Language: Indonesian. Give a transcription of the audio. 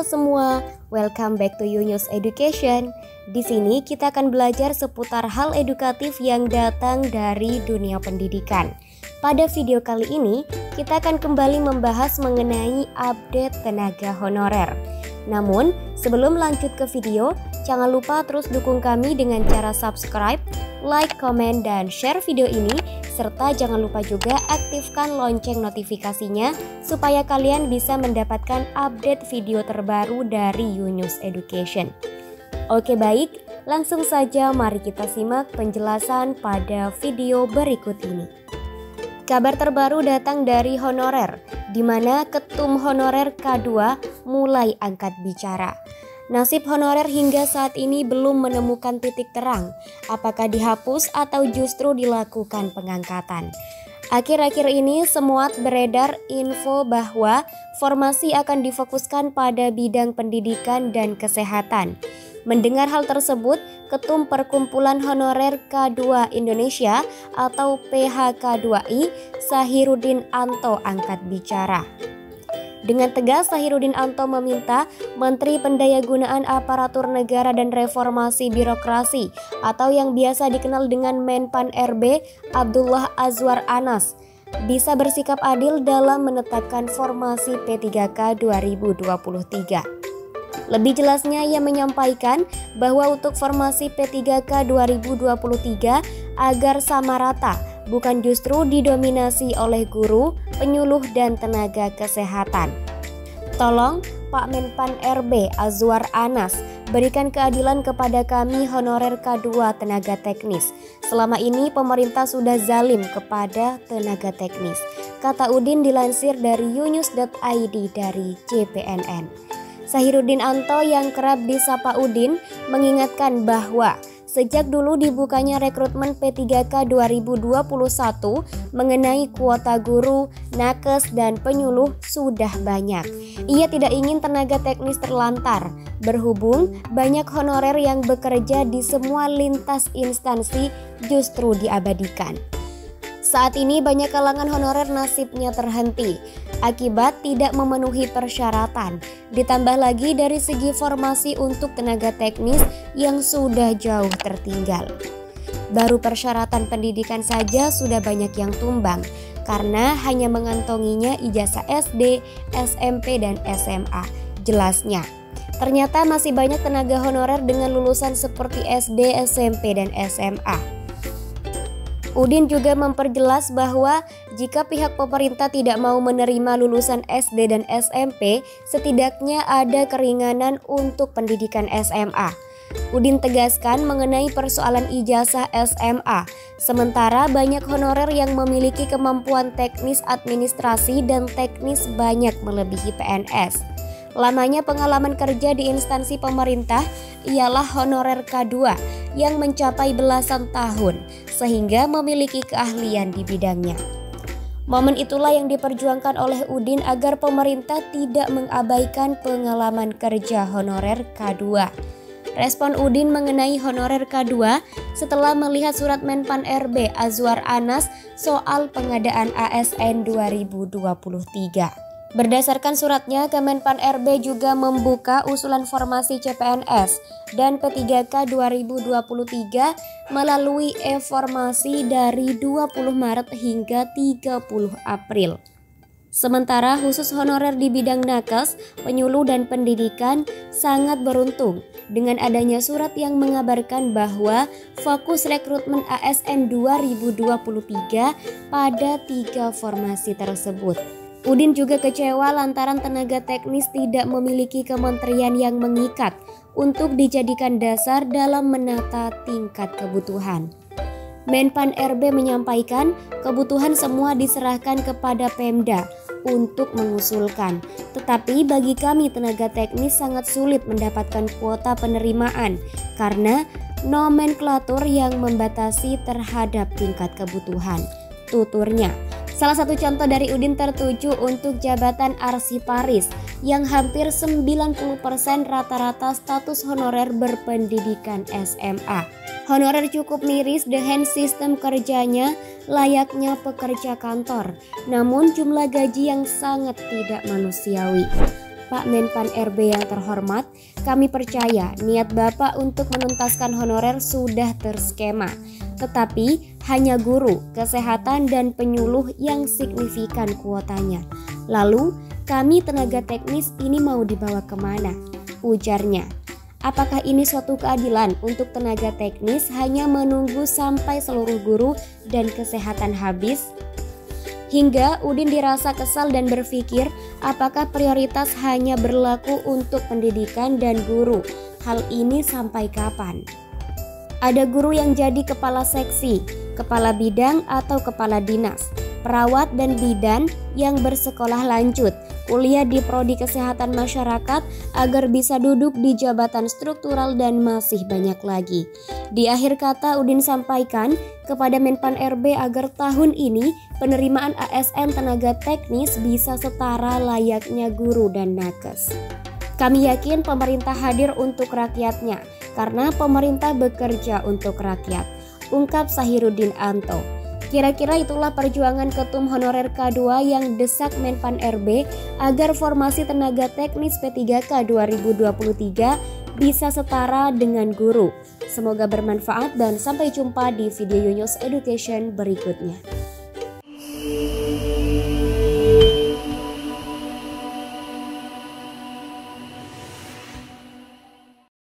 Halo semua, welcome back to Yunus Education. Di sini kita akan belajar seputar hal edukatif yang datang dari dunia pendidikan. Pada video kali ini, kita akan kembali membahas mengenai update tenaga honorer. Namun, sebelum lanjut ke video, jangan lupa terus dukung kami dengan cara subscribe, like, komen, dan share video ini. Serta jangan lupa juga aktifkan lonceng notifikasinya supaya kalian bisa mendapatkan update video terbaru dari Yunus Education. Oke baik, langsung saja mari kita simak penjelasan pada video berikut ini. Kabar terbaru datang dari honorer, di mana Ketum Honorer K2 mulai angkat bicara. Nasib honorer hingga saat ini belum menemukan titik terang, apakah dihapus atau justru dilakukan pengangkatan. Akhir-akhir ini semua beredar info bahwa formasi akan difokuskan pada bidang pendidikan dan kesehatan. Mendengar hal tersebut, Ketum Perkumpulan Honorer K2 Indonesia atau PHK2I, Sahiruddin Anto angkat bicara. Dengan tegas, Sahiruddin Anto meminta Menteri Pendayagunaan Aparatur Negara dan Reformasi Birokrasi atau yang biasa dikenal dengan Menpan RB Abdullah Azwar Anas bisa bersikap adil dalam menetapkan formasi P3K 2023. Lebih jelasnya, ia menyampaikan bahwa untuk formasi P3K 2023 agar sama rata, bukan justru didominasi oleh guru, penyuluh, dan tenaga kesehatan. Tolong Pak Menpan RB Azwar Anas berikan keadilan kepada kami honorer K2 tenaga teknis. Selama ini pemerintah sudah zalim kepada tenaga teknis, kata Udin dilansir dari yunus.id dari JPNN. Sahiruddin Anto yang kerap disapa Udin mengingatkan bahwa sejak dulu dibukanya rekrutmen P3K 2021 mengenai kuota guru, nakes, dan penyuluh sudah banyak. Ia tidak ingin tenaga teknis terlantar, berhubung banyak honorer yang bekerja di semua lintas instansi justru diabadikan. Saat ini banyak kalangan honorer nasibnya terhenti akibat tidak memenuhi persyaratan. Ditambah lagi dari segi formasi untuk tenaga teknis yang sudah jauh tertinggal. Baru persyaratan pendidikan saja sudah banyak yang tumbang karena hanya mengantonginya ijazah SD, SMP, dan SMA. Jelasnya, ternyata masih banyak tenaga honorer dengan lulusan seperti SD, SMP, dan SMA. Udin juga memperjelas bahwa jika pihak pemerintah tidak mau menerima lulusan SD dan SMP, setidaknya ada keringanan untuk pendidikan SMA. Udin tegaskan mengenai persoalan ijazah SMA, sementara banyak honorer yang memiliki kemampuan teknis administrasi dan teknis banyak melebihi PNS. Lamanya pengalaman kerja di instansi pemerintah ialah honorer K2 yang mencapai belasan tahun sehingga memiliki keahlian di bidangnya. Momen itulah yang diperjuangkan oleh Udin agar pemerintah tidak mengabaikan pengalaman kerja honorer K2. Respon Udin mengenai honorer K2 setelah melihat surat Menpan RB Azwar Anas soal pengadaan ASN 2023. Berdasarkan suratnya, Kemenpan RB juga membuka usulan formasi CPNS dan P3K 2023 melalui e-formasi dari 20 Maret hingga 30 April. Sementara khusus honorer di bidang nakes, penyuluh, dan pendidikan sangat beruntung dengan adanya surat yang mengabarkan bahwa fokus rekrutmen ASN 2023 pada 3 formasi tersebut. Udin juga kecewa lantaran tenaga teknis tidak memiliki kementerian yang mengikat untuk dijadikan dasar dalam menata tingkat kebutuhan. Menpan RB menyampaikan kebutuhan semua diserahkan kepada Pemda untuk mengusulkan. Tetapi bagi kami tenaga teknis sangat sulit mendapatkan kuota penerimaan karena nomenklatur yang membatasi terhadap tingkat kebutuhan, tuturnya. Salah satu contoh dari Udin tertuju untuk jabatan arsiparis yang hampir 90% rata-rata status honorer berpendidikan SMA. Honorer cukup miris dengan sistem kerjanya layaknya pekerja kantor, namun jumlah gaji yang sangat tidak manusiawi. Bapak Menpan RB yang terhormat, kami percaya niat Bapak untuk menuntaskan honorer sudah terskema. Tetapi hanya guru, kesehatan, dan penyuluh yang signifikan kuotanya. Lalu, kami tenaga teknis ini mau dibawa kemana? Ujarnya. Apakah ini suatu keadilan untuk tenaga teknis hanya menunggu sampai seluruh guru dan kesehatan habis? Hingga Udin dirasa kesal dan berpikir apakah prioritas hanya berlaku untuk pendidikan dan guru. Hal ini sampai kapan? Ada guru yang jadi kepala seksi, kepala bidang atau kepala dinas, perawat dan bidan yang bersekolah lanjut, kuliah di prodi kesehatan masyarakat agar bisa duduk di jabatan struktural dan masih banyak lagi. Di akhir kata Udin sampaikan kepada Menpan RB agar tahun ini penerimaan ASN tenaga teknis bisa setara layaknya guru dan nakes. Kami yakin pemerintah hadir untuk rakyatnya karena pemerintah bekerja untuk rakyat, ungkap Sahiruddin Anto. Kira-kira itulah perjuangan Ketum Honorer K2 yang desak Menpan RB agar formasi tenaga teknis P3K 2023 bisa setara dengan guru. Semoga bermanfaat dan sampai jumpa di video Yunus Education berikutnya.